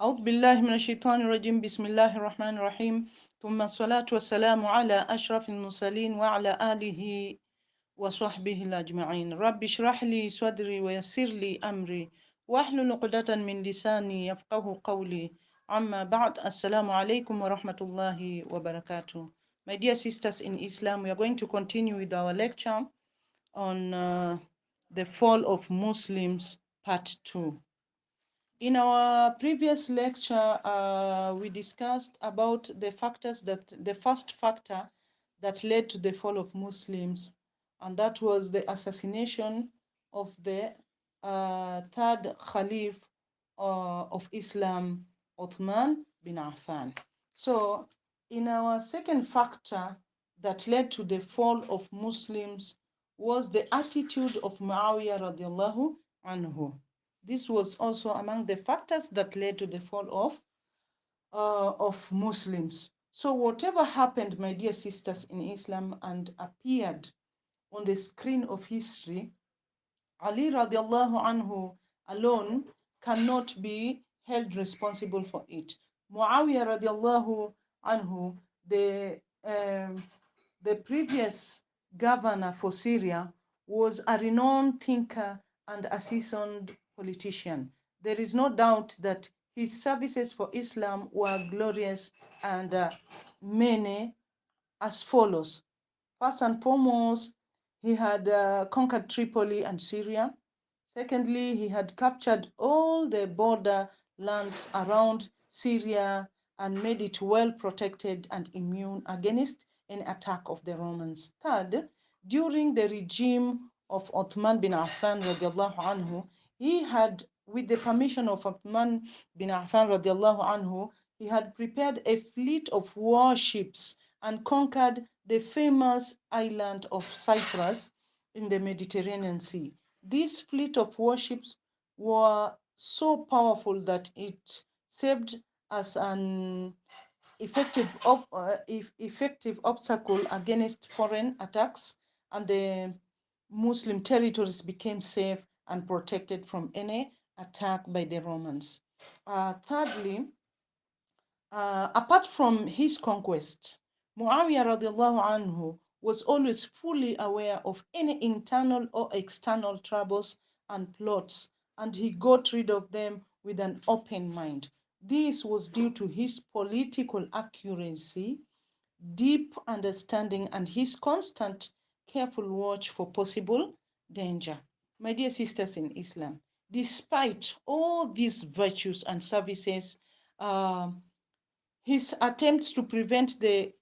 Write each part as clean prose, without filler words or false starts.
أعوذ بالله من الشيطان الرجيم بسم الله الرحمن الرحيم ثم الصلاة والسلام على أشرف المرسلين وعلى آله وصحبه الأجمعين رب اشرح لي صدري ويسر لي أمري واحلل عقدة من لساني يفقه قولي أما بعد السلام عليكم ورحمة الله وبركاته. My dear sisters in Islam, we are going to continue with our lecture on the fall of Muslims part 2. In our previous lecture, we discussed about the first factor that led to the fall of Muslims, and that was the assassination of the third Caliph of Islam, Uthman bin Affan. So, in our second factor that led to the fall of Muslims was the attitude of Muawiyah radiallahu anhu. This was also among the factors that led to the fall of Muslims. So whatever happened, my dear sisters in Islam, and appeared on the screen of history, Ali radiallahu anhu alone cannot be held responsible for it. Muawiyah radiallahu anhu, the previous governor for Syria, was a renowned thinker and a seasoned politician. There is no doubt that his services for Islam were glorious and many as follows. First and foremost, he had conquered Tripoli and Syria. Secondly, he had captured all the border lands around Syria and made it well protected and immune against any attack of the Romans. Third, during the regime of Uthman bin Affan radiallahu anhu, he had, with the permission of Uthman bin Affan radiallahu anhu, he had prepared a fleet of warships and conquered the famous island of Cyprus in the Mediterranean Sea. This fleet of warships were so powerful that it served as an effective obstacle against foreign attacks, and the Muslim territories became safe and protected from any attack by the Romans. Thirdly, apart from his conquest, Muawiyah radiallahu anhu was always fully aware of any internal or external troubles and plots, and he got rid of them with an open mind. This was due to his political accuracy, deep understanding, and his constant careful watch for possible danger. My dear sisters in Islam, despite all these virtues and services, um, his attempts to prevent the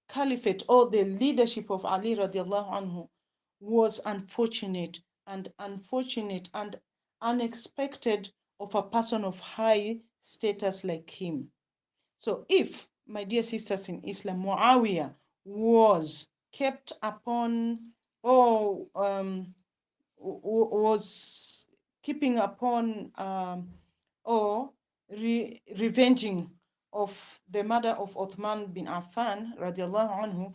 caliphate or the leadership of Ali radiallahu anhu was unfortunate and unexpected of a person of high status like him. So if, my dear sisters in Islam, Muawiyah was kept upon or was keeping upon or revenging of the murder of Uthman bin Affan radiallahu anhu,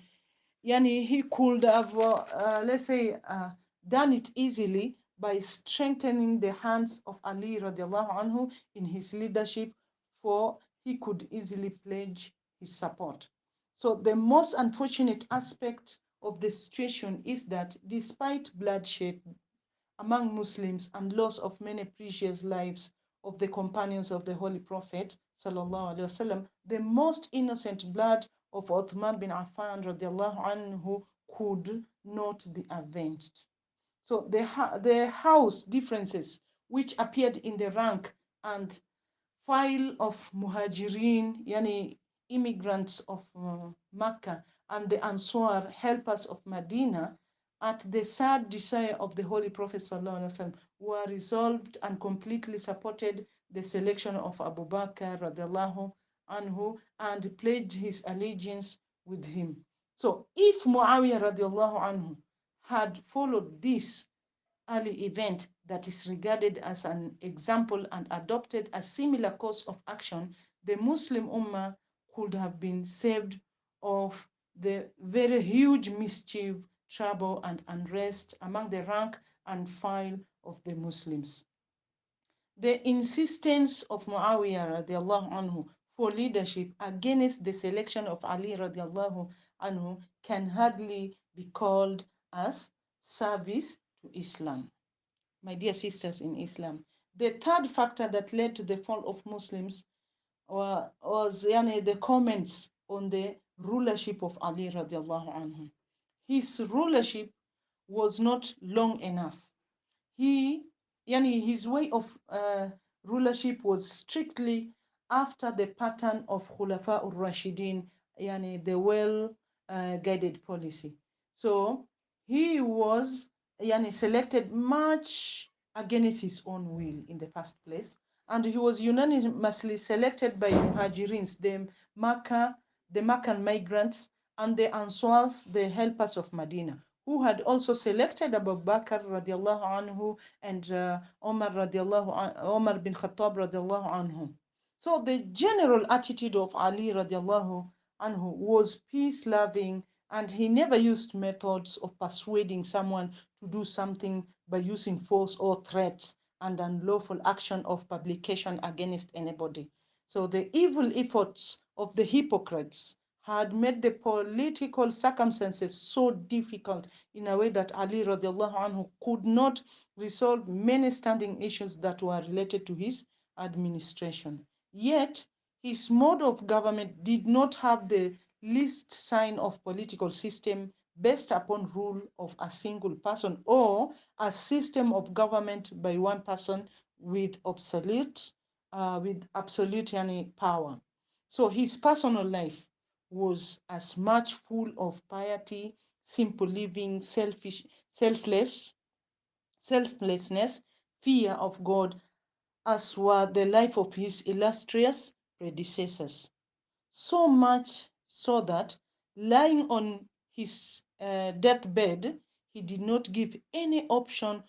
yani he could have, let's say, done it easily by strengthening the hands of Ali radiallahu anhu in his leadership, for he could easily pledge his support. So the most unfortunate aspect of the situation is that despite bloodshed among Muslims and loss of many precious lives of the companions of the Holy Prophet sallallahu alaihi wasallam, the most innocent blood of Uthman bin Affan radiallahu anhu could not be avenged. So the house differences which appeared in the rank and file of Muhajirin, yani immigrants of Mecca, and the Ansar, helpers of Medina, at the sad desire of the Holy Prophet ﷺ, were resolved and completely supported the selection of Abu Bakr radiallahu anhu and pledged his allegiance with him. So if Muawiyah radiallahu anhu had followed this early event that is regarded as an example and adopted a similar course of action, the Muslim Ummah could have been saved of the very huge mischief, trouble, and unrest among the rank and file of the Muslims. The insistence of Muawiyah radiallahu anhu for leadership against the selection of Ali radiallahu anhu can hardly be called as service to Islam. My dear sisters in Islam, the third factor that led to the fall of Muslims was the comments on the rulership of Ali radiallahu anhu. His rulership was not long enough. His way of rulership was strictly after the pattern of Khulafa ur-Rashidin, the well guided policy. So he was selected much against his own will in the first place, and he was unanimously selected by Muhajirins, the Meccan migrants, and the Answars, the helpers of Medina, who had also selected Abu Bakr radiallahu anhu and Omar bin Khattab radiallahu anhu. So the general attitude of Ali radiallahu anhu was peace-loving, and he never used methods of persuading someone to do something by using force or threats and unlawful action of publication against anybody. So the evil efforts of the hypocrites had made the political circumstances so difficult in a way that Ali radiallahu anhu could not resolve many standing issues that were related to his administration. Yet, his mode of government did not have the least sign of political system based upon rule of a single person or a system of government by one person with absolute power. So his personal life was as much full of piety, simple living, selfless, selflessness, fear of God, as were the life of his illustrious predecessors. So much so that, lying on his deathbed, he did not give any option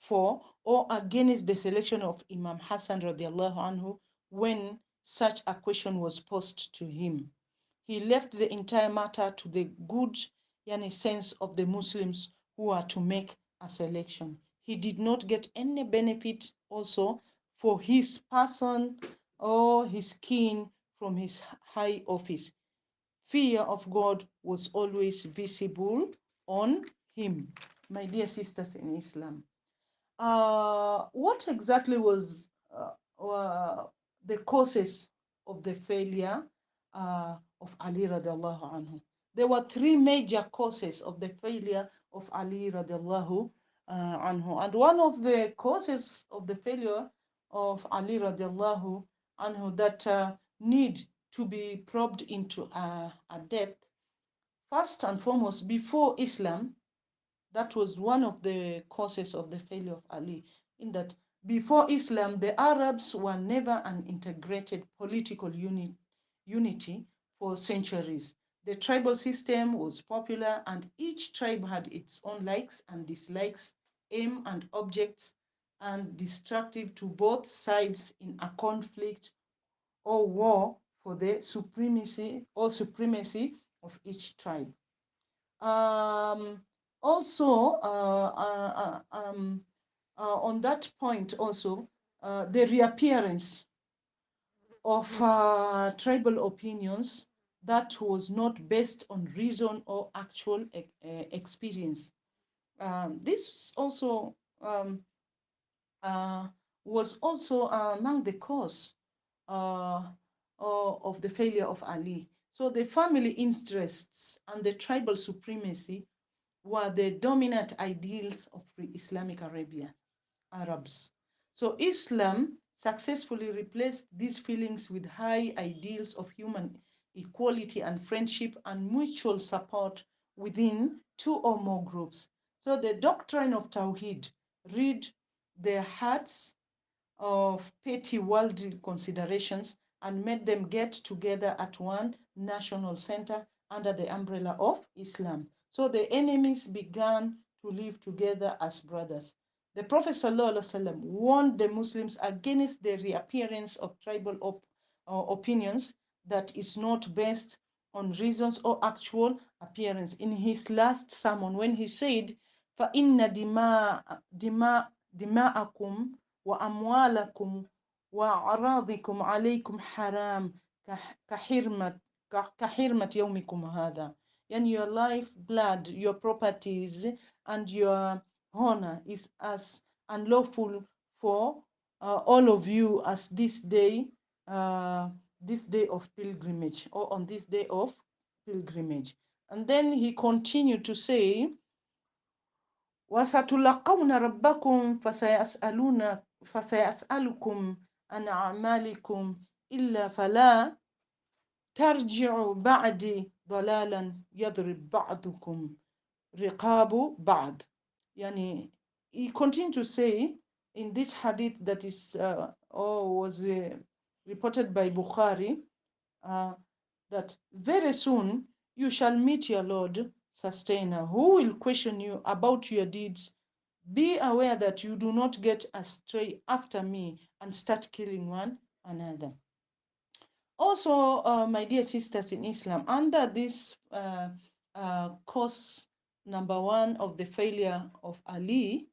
for or against the selection of Imam Hassan radiallahu anhu when such a question was posed to him. He left the entire matter to the good sense of the Muslims who are to make a selection. He did not get any benefit also for his person or his kin from his high office. Fear of God was always visible on him. My dear sisters in Islam, what exactly was the causes of the failure of Ali radiallahu anhu? There were three major causes of the failure of Ali radiallahu anhu. And one of the causes of the failure of Ali radiallahu anhu that need to be probed into a depth, first and foremost, before Islam, that was one of the causes of the failure of Ali, in that before Islam, the Arabs were never an integrated political unity for centuries. The tribal system was popular, and each tribe had its own likes and dislikes, aim and objects, and destructive to both sides in a conflict or war for the supremacy of each tribe. Um, also, on that point, also, the reappearance of tribal opinions that was not based on reason or actual experience. This also uh, was also among the cause uh, of the failure of Ali. So the family interests and the tribal supremacy were the dominant ideals of pre-Islamic Arabs. So Islam successfully replaced these feelings with high ideals of human equality and friendship and mutual support within two or more groups. So the doctrine of Tawhid rid their hearts of petty worldly considerations and made them get together at one national center under the umbrella of Islam. So the enemies began to live together as brothers. The Prophet ﷺ warned the Muslims against the reappearance of tribal opinions that is not based on reasons or actual appearance. In his last sermon, when he said, فَإِنَّ دِمَاءَكُمْ وأموالكم وأعراضكم عليكم حرام كحرمة كحرمة يومكم هذا. And your life, blood, your properties, and your honor is as unlawful for all of you as this day of pilgrimage, or on this day of pilgrimage. And then he continued to say, وَسَتُلَقَّوْنَ رَبَّكُمْ فَسَيَسْأَلُكُمْ عَنْ أَعْمَالِكُمْ إِلَّا فَلَا تَرْجِعُوا بَعْدِي ضَلَالًا يَضْرِبْ بَعْضُكُمْ رِقَابُ بَعْضٍ. Yani, he continued to say in this hadith that is or was reported by Bukhari, uh, that very soon you shall meet your Lord, sustainer, who will question you about your deeds. Be aware that you do not get astray after me and start killing one another. Also, my dear sisters in Islam, under this cause number one of the failure of Ali,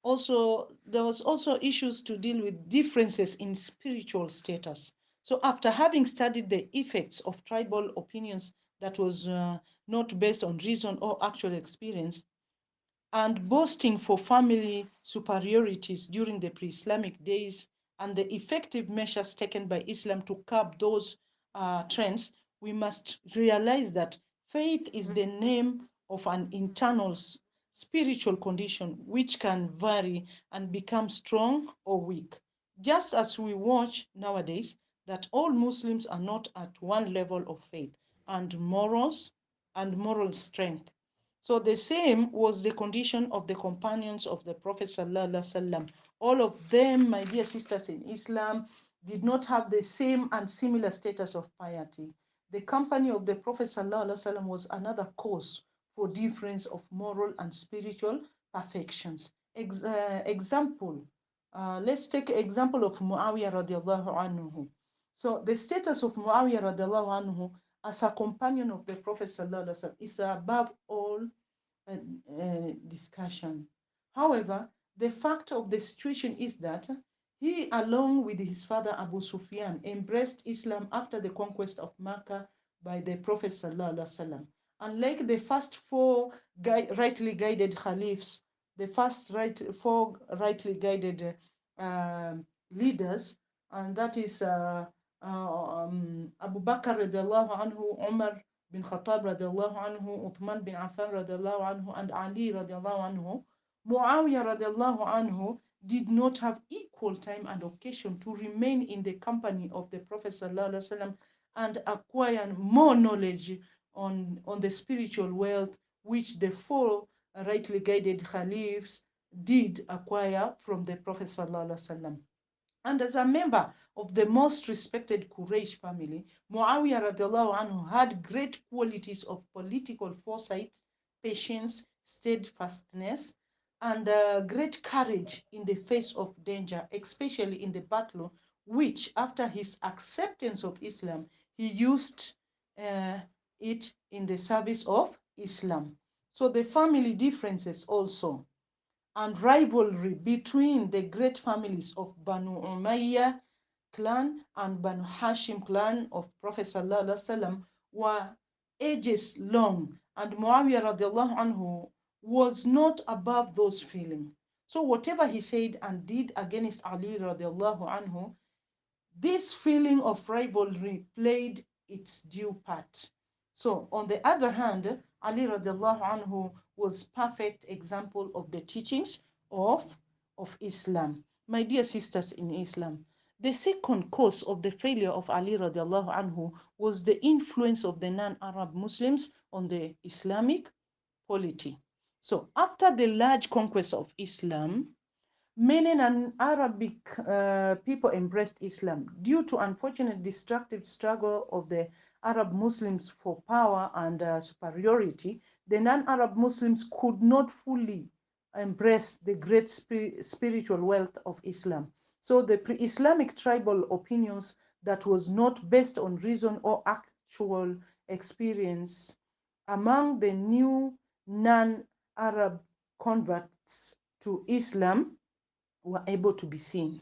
also there was also issues to deal with differences in spiritual status. So after having studied the effects of tribal opinions that was not based on reason or actual experience, and boasting for family superiorities during the pre-Islamic days, and the effective measures taken by Islam to curb those trends, we must realize that faith is the name of an internal spiritual condition which can vary and become strong or weak. Just as we watch nowadays that all Muslims are not at one level of faith and morals and moral strength. So the same was the condition of the companions of the Prophet Sallallahu Alaihi Wasallam. All of them, my dear sisters in Islam, did not have the same and similar status of piety. The company of the Prophet Sallallahu Alaihi Wasallam was another cause for difference of moral and spiritual perfections. Example, let's take example of Muawiyah radiallahu anhu. So the status of Muawiyah radiallahu anhu as a companion of the Prophet sallallahu alaihi wasallam is above all discussion. However, the fact of the situation is that he, along with his father Abu Sufyan, embraced Islam after the conquest of Mecca by the Prophet sallallahu alaihi wasallam. Unlike the first four rightly guided caliphs, the four rightly guided leaders, and that is Abu Bakr radiallahu anhu, Umar bin Khattab radiallahu anhu, Uthman bin Affan radiallahu anhu, and Ali radiallahu anhu, Muawiyah radiallahu anhu did not have equal time and occasion to remain in the company of the Prophet sallallahu alaihi wasallam and acquire more knowledge on the spiritual wealth which the four rightly guided caliphs did acquire from the Prophet sallallahu alaihi wasallam. And as a member of the most respected Quraysh family, Muawiyah radiallahu anhu had great qualities of political foresight, patience, steadfastness, and great courage in the face of danger, especially in the battle, which after his acceptance of Islam, he used uh, it in the service of Islam. So the family differences also and rivalry between the great families of Banu Umayyah clan and Banu Hashim clan of Prophet Sallallahu Alaihi Wasallam were ages long, and Muawiyah radiallahu anhu was not above those feelings. So whatever he said and did against Ali radiallahu anhu, this feeling of rivalry played its due part. So, on the other hand, Ali radiallahu anhu was perfect example of the teachings of Islam. My dear sisters in Islam, the second cause of the failure of Ali radiallahu anhu was the influence of the non-Arab Muslims on the Islamic polity. So, after the large conquest of Islam, many non-Arabic people embraced Islam due to unfortunate destructive struggle of the Arab Muslims for power and superiority. The non-Arab Muslims could not fully embrace the great spiritual wealth of Islam. So the pre-Islamic tribal opinions that was not based on reason or actual experience among the new non-Arab converts to Islam were able to be seen.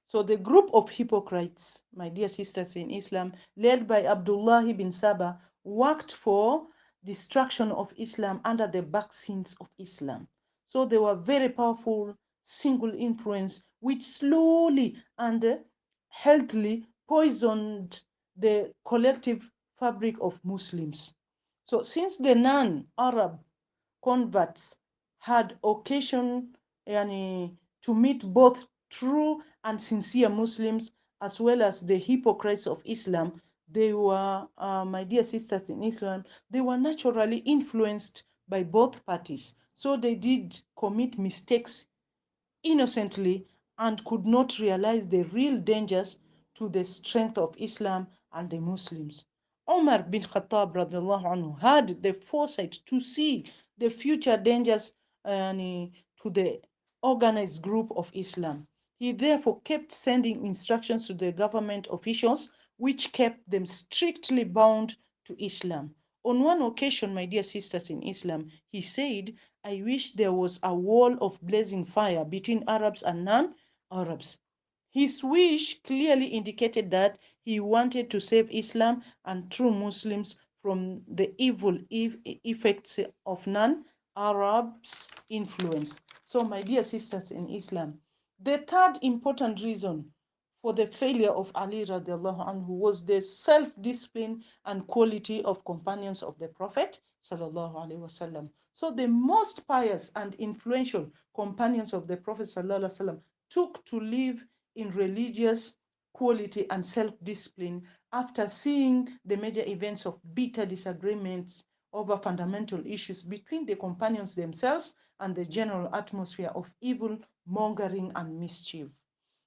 So the group of hypocrites, my dear sisters in Islam, led by Abdullah ibn Saba, worked for destruction of Islam under the back scenes of Islam. So they were very powerful, single influence, which slowly and healthily poisoned the collective fabric of Muslims. So since the non-Arab converts had occasion yani, to meet both true and sincere Muslims as well as the hypocrites of Islam, they were, my dear sisters in Islam, they were naturally influenced by both parties. So they did commit mistakes innocently and could not realize the real dangers to the strength of Islam and the Muslims. Omar bin Khattab radiallahu anhu had the foresight to see the future dangers to the organized group of Islam. He therefore kept sending instructions to the government officials, which kept them strictly bound to Islam. On one occasion, my dear sisters in Islam, he said, I wish there was a wall of blazing fire between Arabs and non-Arabs. His wish clearly indicated that he wanted to save Islam and true Muslims from the evil effects of non-Arabs' influence. So, my dear sisters in Islam, the third important reason for the failure of Ali radiallahu anhu was the self-discipline and quality of companions of the Prophet sallallahu alaihi wasallam. So the most pious and influential companions of the Prophet sallallahu alaihi wasallam took to live in religious quality and self-discipline after seeing the major events of bitter disagreements over fundamental issues between the companions themselves and the general atmosphere of evil mongering and mischief.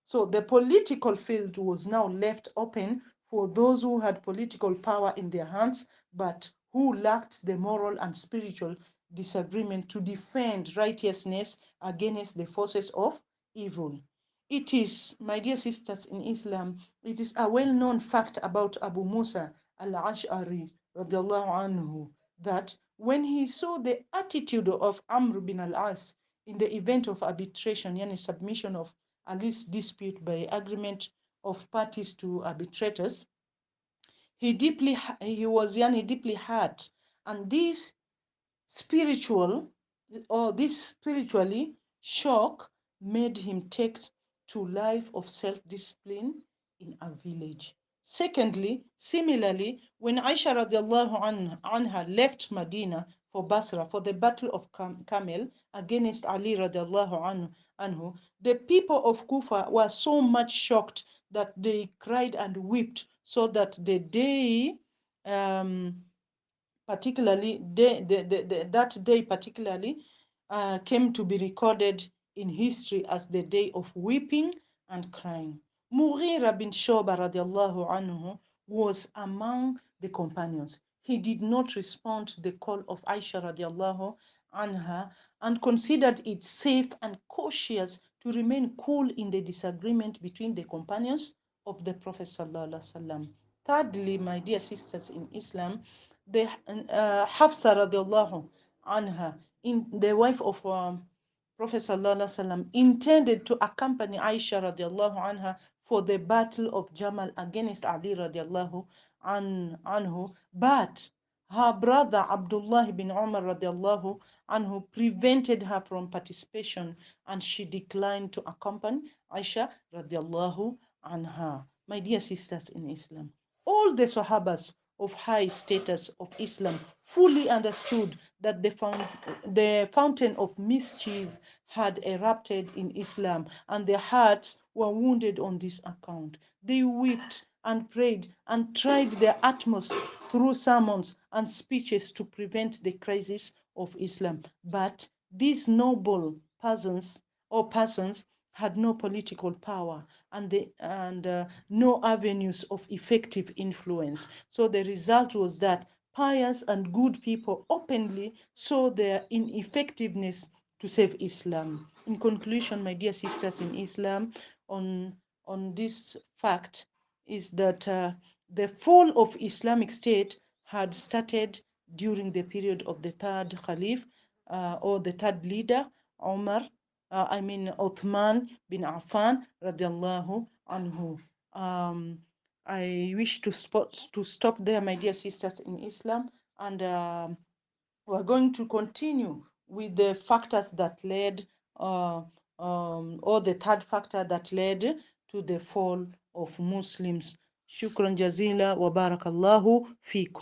So the political field was now left open for those who had political power in their hands, but who lacked the moral and spiritual disagreement to defend righteousness against the forces of evil. It is, my dear sisters in Islam, it is a well-known fact about Abu Musa al-Ash'ari radiallahu anhu that when he saw the attitude of Amr bin al-As in the event of arbitration, yani submission of a lease dispute by agreement of parties to arbitrators, he was yani deeply hurt, and spiritual this spiritually shock made him take to life of self-discipline in a village. Secondly, similarly, when Aisha radiallahu anha left Medina for Basra for the Battle of Camel against Ali radiallahu anhu, the people of Kufa were so much shocked that they cried and wept, so that the day particularly that day particularly came to be recorded in history as the day of weeping and crying. Mughira bin Shoba radiallahu anhu was among the companions. He did not respond to the call of Aisha radiallahu anha and considered it safe and cautious to remain cool in the disagreement between the companions of the Prophet sallallahu alaihi wasallam. Thirdly, my dear sisters in Islam, the Hafsa radiallahu anha, the wife of Prophet sallallahu alaihi wasallam, intended to accompany Aisha radiallahu anha for the battle of Jamal against Ali radiallahu anhu, but her brother Abdullah bin Umar radiallahu anhu prevented her from participation, and she declined to accompany Aisha radiallahu anha. My dear sisters in Islam, all the Sahabas of high status of Islam fully understood that the fountain of mischief had erupted in Islam, and their hearts were wounded on this account. They wept and prayed and tried their utmost through sermons and speeches to prevent the crisis of Islam. But these noble persons had no political power, and no avenues of effective influence. So the result was that pious and good people openly saw their ineffectiveness to save Islam. In conclusion, my dear sisters in Islam, on, on this fact is that the fall of Islamic State had started during the period of the third Caliph or the third leader, Omar, Uthman bin Affan radiallahu anhu. I wish to stop there, my dear sisters in Islam, and we're going to continue with the factors that led, or the third factor that led to the fall of Muslims. Shukran jazila wa barakallahu fikum.